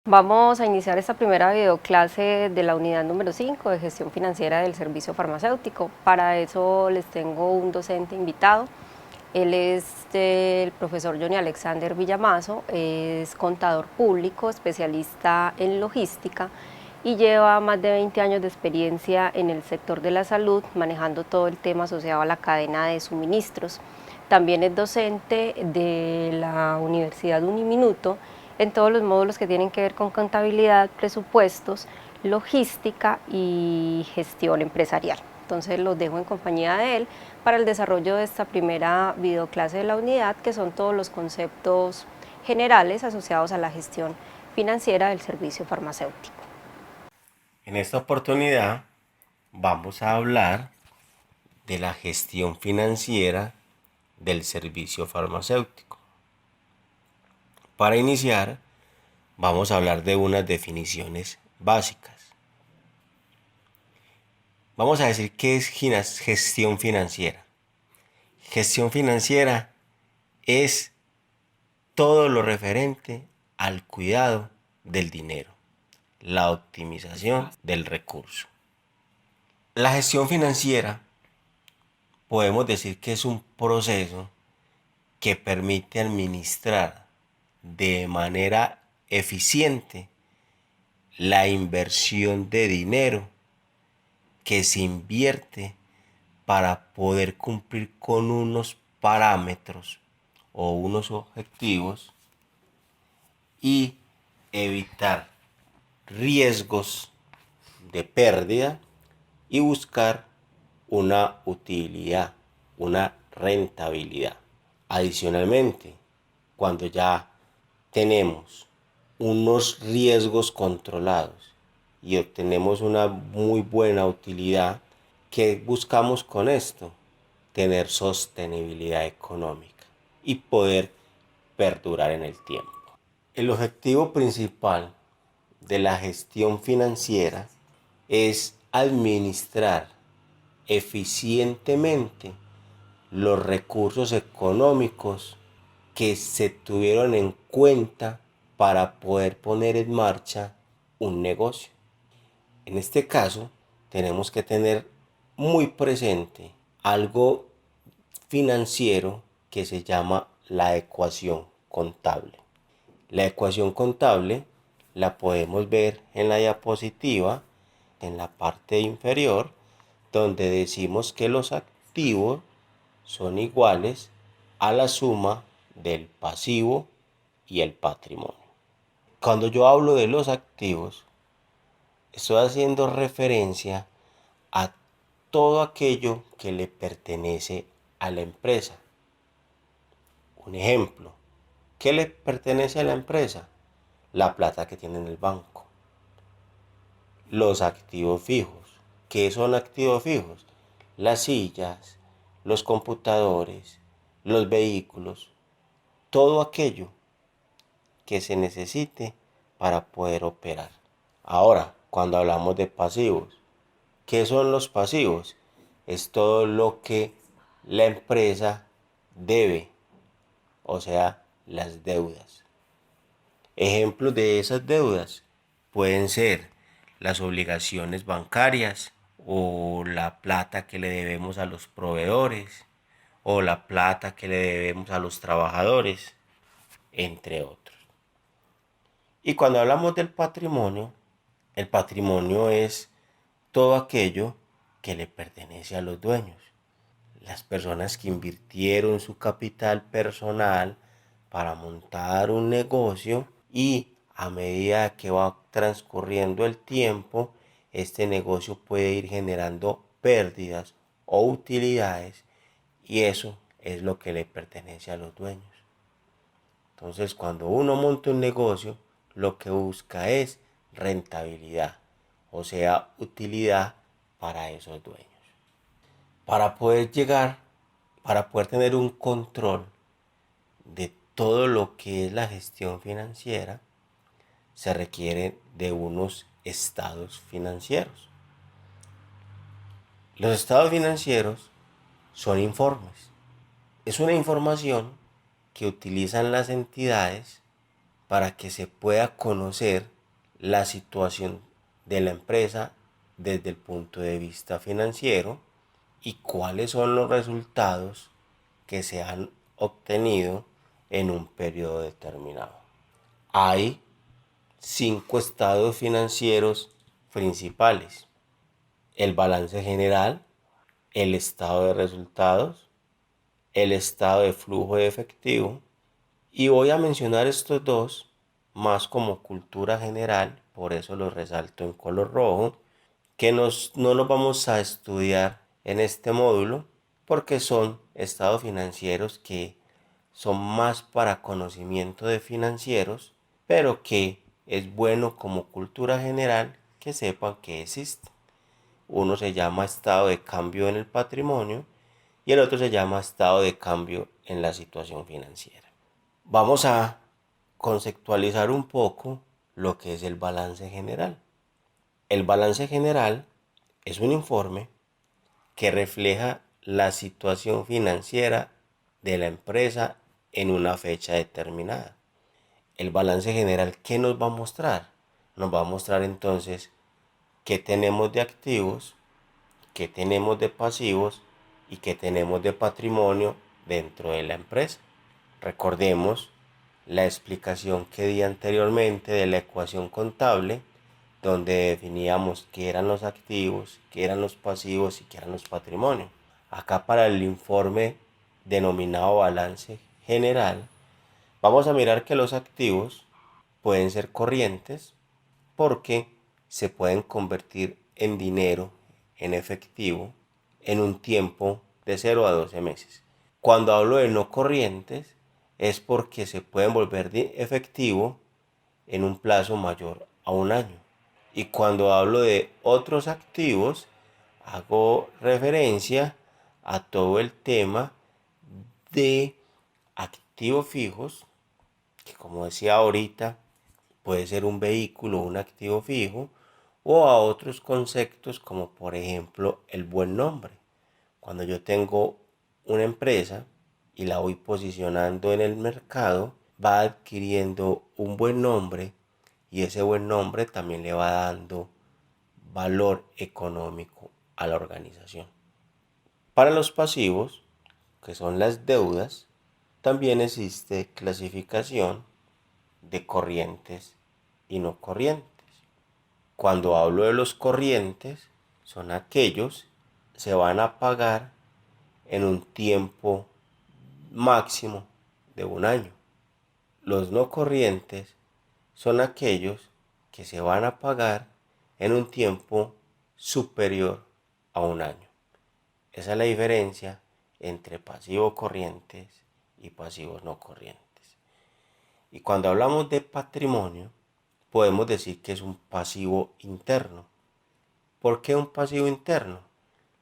Vamos a iniciar esta primera videoclase de la unidad número 5 de gestión financiera del servicio farmacéutico. Para eso les tengo un docente invitado. Él es el profesor Johnny Alexander Villamazo, es contador público, especialista en logística y lleva más de 20 años de experiencia en el sector de la salud, manejando todo el tema asociado a la cadena de suministros. También es docente de la Universidad Uniminuto en todos los módulos que tienen que ver con contabilidad, presupuestos, logística y gestión empresarial. Entonces los dejo en compañía de él para el desarrollo de esta primera videoclase de la unidad, que son todos los conceptos generales asociados a la gestión financiera del servicio farmacéutico. En esta oportunidad vamos a hablar de la gestión financiera del servicio farmacéutico. Para iniciar, vamos a hablar de unas definiciones básicas. Vamos a decir qué es gestión financiera. Gestión financiera es todo lo referente al cuidado del dinero, la optimización del recurso. La gestión financiera podemos decir que es un proceso que permite administrar de manera eficiente la inversión de dinero que se invierte para poder cumplir con unos parámetros o unos objetivos y evitar riesgos de pérdida y buscar una utilidad, una rentabilidad. Adicionalmente, cuando ya tenemos unos riesgos controlados y obtenemos una muy buena utilidad, ¿qué buscamos con esto? Tener sostenibilidad económica y poder perdurar en el tiempo. El objetivo principal de la gestión financiera es administrar eficientemente los recursos económicos que se tuvieron en cuenta para poder poner en marcha un negocio. En este caso, tenemos que tener muy presente algo financiero que se llama la ecuación contable. La ecuación contable la podemos ver en la diapositiva, en la parte inferior, donde decimos que los activos son iguales a la suma del pasivo y el patrimonio. Cuando yo hablo de los activos, estoy haciendo referencia a todo aquello que le pertenece a la empresa. Un ejemplo, ¿qué le pertenece a la empresa? La plata que tiene en el banco. Los activos fijos. ¿Qué son activos fijos? Las sillas, los computadores, los vehículos, todo aquello que se necesite para poder operar. Ahora, cuando hablamos de pasivos, ¿qué son los pasivos? Es todo lo que la empresa debe, o sea, las deudas. Ejemplos de esas deudas pueden ser las obligaciones bancarias o la plata que le debemos a los proveedores o la plata que le debemos a los trabajadores, entre otros. Y cuando hablamos del patrimonio, el patrimonio es todo aquello que le pertenece a los dueños. Las personas que invirtieron su capital personal para montar un negocio y a medida que va transcurriendo el tiempo, este negocio puede ir generando pérdidas o utilidades y eso es lo que le pertenece a los dueños. Entonces, cuando uno monta un negocio, lo que busca es rentabilidad, o sea, utilidad para esos dueños. Para poder llegar, para poder tener un control de todo lo que es la gestión financiera, se requiere de unos estados financieros. Los estados financieros son informes. Es una información que utilizan las entidades para que se pueda conocer la situación de la empresa desde el punto de vista financiero y cuáles son los resultados que se han obtenido en un periodo determinado. Hay 5 estados financieros principales: el balance general, el estado de resultados, el estado de flujo de efectivo, y voy a mencionar estos dos más como cultura general, por eso los resalto en color rojo, que no los vamos a estudiar en este módulo porque son estados financieros que son más para conocimiento de financieros, pero que es bueno como cultura general que sepan que existen. Uno se llama estado de cambio en el patrimonio y el otro se llama estado de cambio en la situación financiera. Vamos a conceptualizar un poco lo que es el balance general. El balance general es un informe que refleja la situación financiera de la empresa en una fecha determinada. El balance general, ¿qué nos va a mostrar? Nos va a mostrar entonces qué tenemos de activos, qué tenemos de pasivos y qué tenemos de patrimonio dentro de la empresa. Recordemos la explicación que di anteriormente de la ecuación contable, donde definíamos qué eran los activos, qué eran los pasivos y qué eran los patrimonios. Acá para el informe denominado balance general, vamos a mirar que los activos pueden ser corrientes porque se pueden convertir en dinero, en efectivo, en un tiempo de 0 a 12 meses. Cuando hablo de no corrientes es porque se pueden volver efectivo en un plazo mayor a un año. Y cuando hablo de otros activos, hago referencia a todo el tema de activos fijos, que como decía ahorita, puede ser un vehículo, un activo fijo, o a otros conceptos como por ejemplo el buen nombre. Cuando yo tengo una empresa y la voy posicionando en el mercado, va adquiriendo un buen nombre y ese buen nombre también le va dando valor económico a la organización. Para los pasivos, que son las deudas, también existe clasificación de corrientes y no corrientes. Cuando hablo de los corrientes, son aquellos que se van a pagar en un tiempo máximo de un año. Los no corrientes son aquellos que se van a pagar en un tiempo superior a un año. Esa es la diferencia entre pasivos corrientes y pasivos no corrientes. Y cuando hablamos de patrimonio, podemos decir que es un pasivo interno. ¿Por qué un pasivo interno?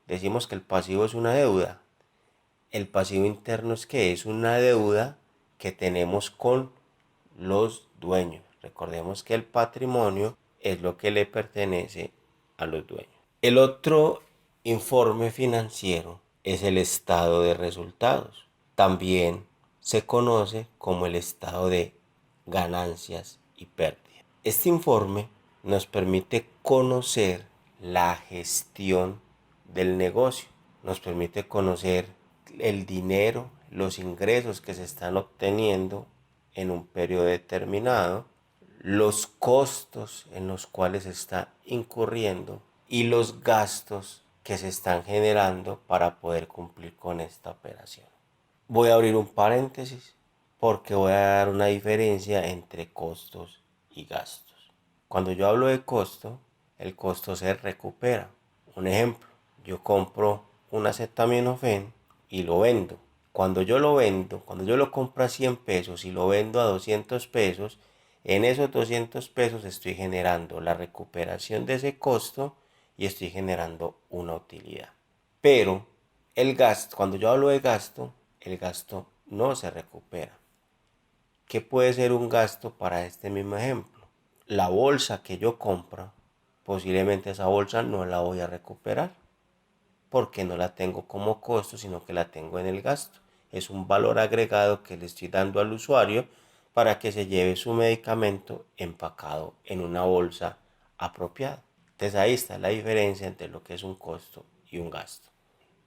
Decimos que el pasivo es una deuda. El pasivo interno es que es una deuda que tenemos con los dueños. Recordemos que el patrimonio es lo que le pertenece a los dueños. El otro informe financiero es el estado de resultados. También se conoce como el estado de ganancias y pérdidas. Este informe nos permite conocer la gestión del negocio, nos permite conocer el dinero, los ingresos que se están obteniendo en un periodo determinado, los costos en los cuales se está incurriendo y los gastos que se están generando para poder cumplir con esta operación. Voy a abrir un paréntesis porque voy a dar una diferencia entre costos y gastos. Cuando yo hablo de costo, el costo se recupera. Un ejemplo, yo compro un acetaminofén y lo vendo. Cuando yo lo compro a 100 pesos y lo vendo a 200 pesos, en esos 200 pesos estoy generando la recuperación de ese costo y estoy generando una utilidad. Pero el gasto, cuando yo hablo de gasto, el gasto no se recupera. ¿Qué puede ser un gasto para este mismo ejemplo? La bolsa que yo compro, posiblemente esa bolsa no la voy a recuperar porque no la tengo como costo, sino que la tengo en el gasto. Es un valor agregado que le estoy dando al usuario para que se lleve su medicamento empacado en una bolsa apropiada. Entonces ahí está la diferencia entre lo que es un costo y un gasto.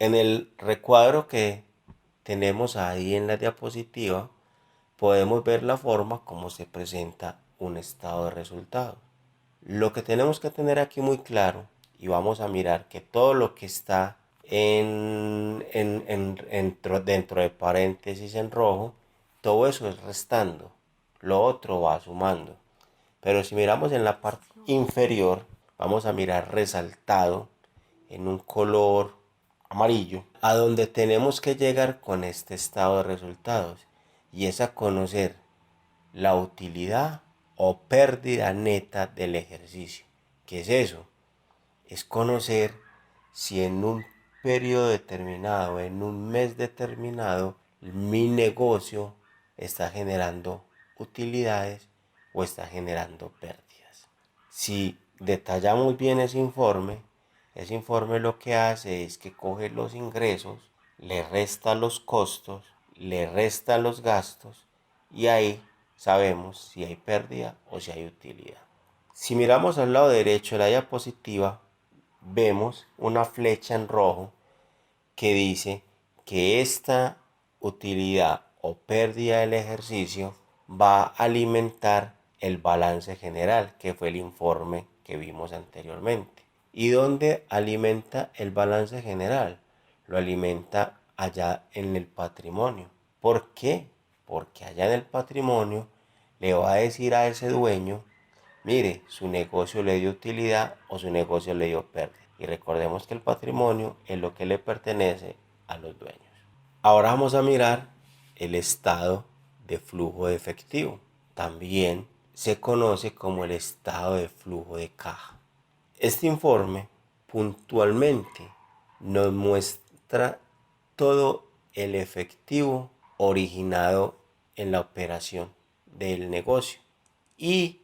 En el recuadro que tenemos ahí en la diapositiva, podemos ver la forma como se presenta un estado de resultados. Lo que tenemos que tener aquí muy claro, y vamos a mirar que todo lo que está dentro de paréntesis en rojo, todo eso es restando, lo otro va sumando. Pero si miramos en la parte inferior, vamos a mirar resaltado en un color amarillo, a donde tenemos que llegar con este estado de resultados, y es a conocer la utilidad o pérdida neta del ejercicio. ¿Qué es eso? Es conocer si en un periodo determinado, en un mes determinado, mi negocio está generando utilidades o está generando pérdidas. Si detallamos bien ese informe lo que hace es que coge los ingresos, le resta los costos, le resta los gastos, y ahí sabemos si hay pérdida o si hay utilidad. Si miramos al lado derecho de la diapositiva, vemos una flecha en rojo que dice que esta utilidad o pérdida del ejercicio va a alimentar el balance general, que fue el informe que vimos anteriormente. ¿Y dónde alimenta el balance general? Lo alimenta allá en el patrimonio. ¿Por qué? Porque allá en el patrimonio le va a decir a ese dueño: mire, su negocio le dio utilidad o su negocio le dio pérdida. Y recordemos que el patrimonio es lo que le pertenece a los dueños. Ahora vamos a mirar el estado de flujo de efectivo. También se conoce como el estado de flujo de caja. Este informe puntualmente nos muestra todo el efectivo originado en la operación del negocio y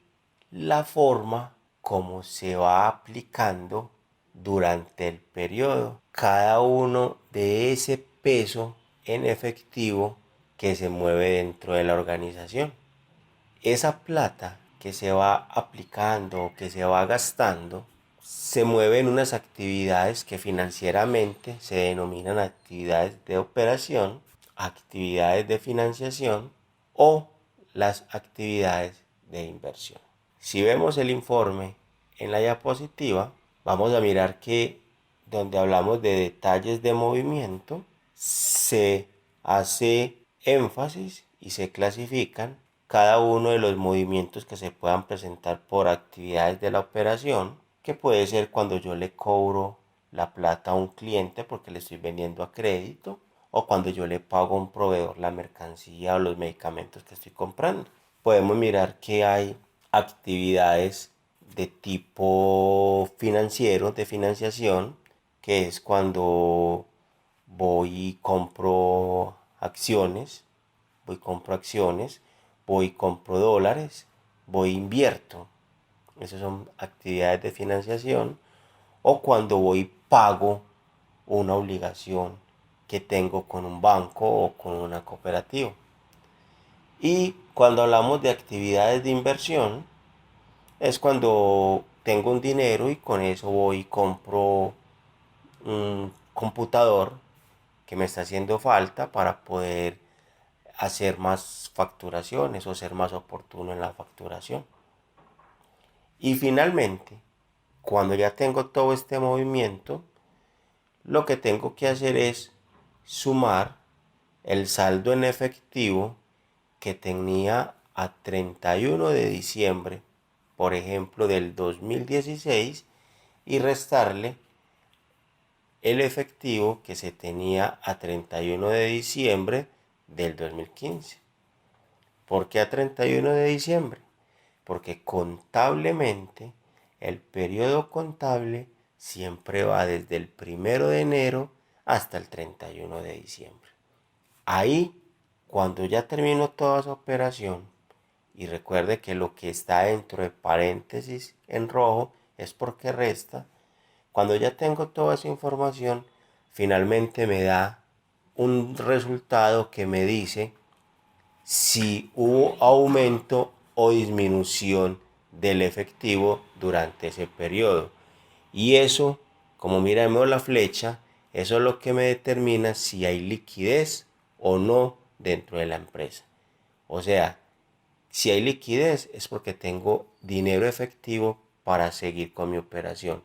la forma como se va aplicando durante el periodo cada uno de ese peso en efectivo que se mueve dentro de la organización. Esa plata que se va aplicando o que se va gastando se mueve en unas actividades que financieramente se denominan actividades de operación, actividades de financiación o las actividades de inversión. Si vemos el informe en la diapositiva, vamos a mirar que donde hablamos de detalles de movimiento, se hace énfasis y se clasifican cada uno de los movimientos que se puedan presentar por actividades de la operación, que puede ser cuando yo le cobro la plata a un cliente porque le estoy vendiendo a crédito, o cuando yo le pago a un proveedor la mercancía o los medicamentos que estoy comprando. Podemos mirar que hay actividades de tipo financiero, de financiación, que es cuando voy y compro acciones, voy y compro dólares, voy e invierto. Esas son actividades de financiación. O cuando voy y pago una obligación que tengo con un banco o con una cooperativa. Y cuando hablamos de actividades de inversión, es cuando tengo un dinero y con eso voy y compro un computador que me está haciendo falta para poder hacer más facturaciones o ser más oportuno en la facturación. Y finalmente, cuando ya tengo todo este movimiento, lo que tengo que hacer es sumar el saldo en efectivo que tenía a 31 de diciembre, por ejemplo, del 2016, y restarle el efectivo que se tenía a 31 de diciembre del 2015. ¿Por qué a 31 de diciembre? Porque contablemente el periodo contable siempre va desde el 1 de enero hasta el 31 de diciembre. Ahí, cuando ya termino toda esa operación, y recuerde que lo que está dentro de paréntesis en rojo es porque resta, cuando ya tengo toda esa información, finalmente me da un resultado que me dice si hubo aumento o disminución del efectivo durante ese periodo. Y eso, como miramos la flecha, eso es lo que me determina si hay liquidez o no dentro de la empresa. O sea, si hay liquidez es porque tengo dinero efectivo para seguir con mi operación.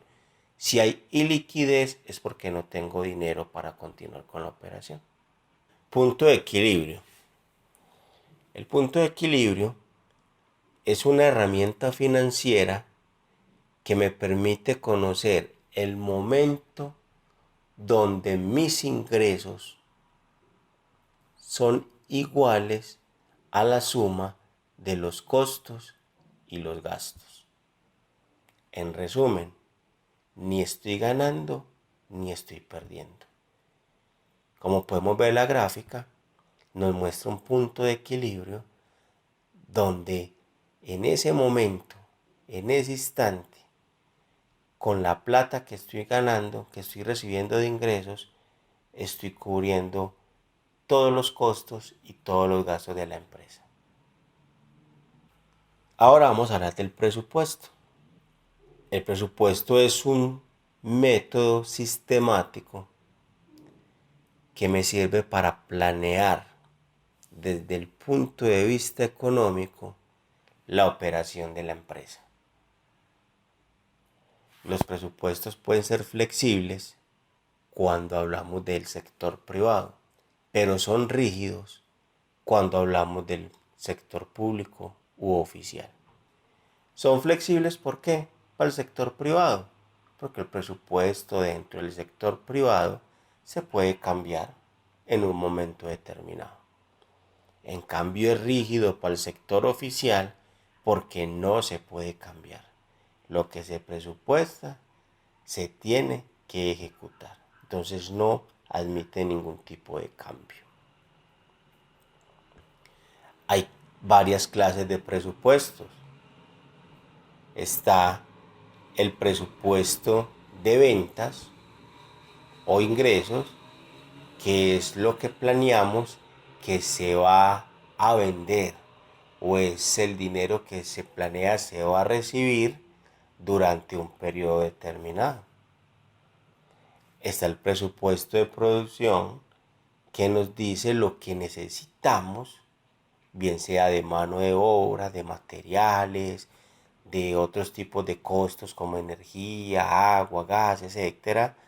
Si hay iliquidez es porque no tengo dinero para continuar con la operación. Punto de equilibrio. El punto de equilibrio es una herramienta financiera que me permite conocer el momento donde mis ingresos son iguales a la suma de los costos y los gastos. En resumen, ni estoy ganando ni estoy perdiendo. Como podemos ver, la gráfica nos muestra un punto de equilibrio donde en ese momento, en ese instante, con la plata que estoy ganando, que estoy recibiendo de ingresos, estoy cubriendo todos los costos y todos los gastos de la empresa. Ahora vamos a hablar del presupuesto. El presupuesto es un método sistemático que me sirve para planear desde el punto de vista económico la operación de la empresa. Los presupuestos pueden ser flexibles cuando hablamos del sector privado, pero son rígidos cuando hablamos del sector público u oficial. Son flexibles, ¿por qué? Para el sector privado, porque el presupuesto dentro del sector privado se puede cambiar en un momento determinado. En cambio es rígido para el sector oficial porque no se puede cambiar. Lo que se presupuesta se tiene que ejecutar. Entonces no admite ningún tipo de cambio. Hay varias clases de presupuestos. Está el presupuesto de ventas o ingresos, que es lo que planeamos que se va a vender o es el dinero que se planea se va a recibir durante un periodo determinado. Está el presupuesto de producción, que nos dice lo que necesitamos, bien sea de mano de obra, de materiales, de otros tipos de costos como energía, agua, gas, etcétera,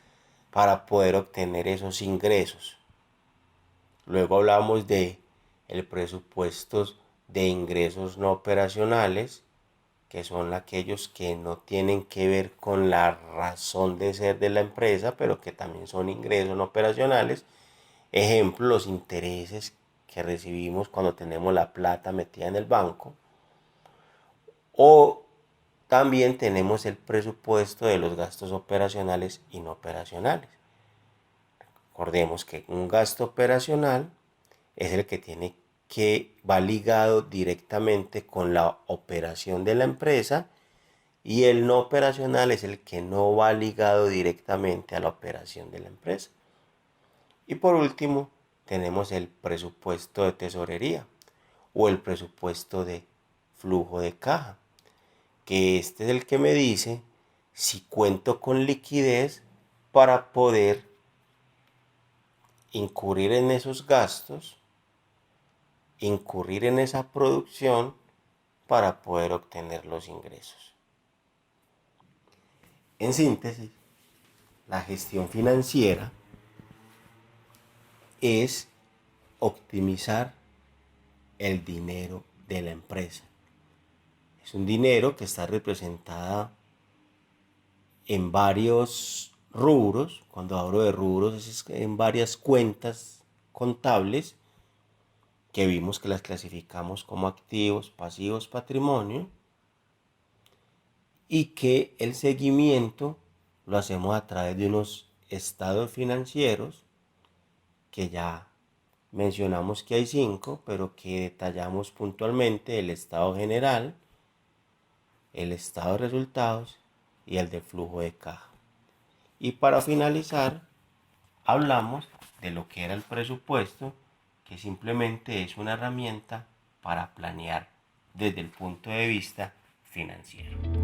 para poder obtener esos ingresos. Luego hablamos de el presupuesto de ingresos no operacionales, que son aquellos que no tienen que ver con la razón de ser de la empresa, pero que también son ingresos no operacionales. Ejemplo, los intereses que recibimos cuando tenemos la plata metida en el banco. O también tenemos el presupuesto de los gastos operacionales y no operacionales. Recordemos que un gasto operacional es el que va ligado directamente con la operación de la empresa, y el no operacional es el que no va ligado directamente a la operación de la empresa. Y por último, tenemos el presupuesto de tesorería o el presupuesto de flujo de caja, que este es el que me dice si cuento con liquidez para poder incurrir en esos gastos, incurrir en esa producción para poder obtener los ingresos. En síntesis, la gestión financiera es optimizar el dinero de la empresa. Es un dinero que está representado en varios rubros. Cuando hablo de rubros es en varias cuentas contables que vimos que las clasificamos como activos, pasivos, patrimonio, y que el seguimiento lo hacemos a través de unos estados financieros que ya mencionamos que hay 5, pero que detallamos puntualmente: el estado general, el estado de resultados y el de flujo de caja. Y para finalizar, hablamos de lo que era el presupuesto que simplemente es una herramienta para planear desde el punto de vista financiero.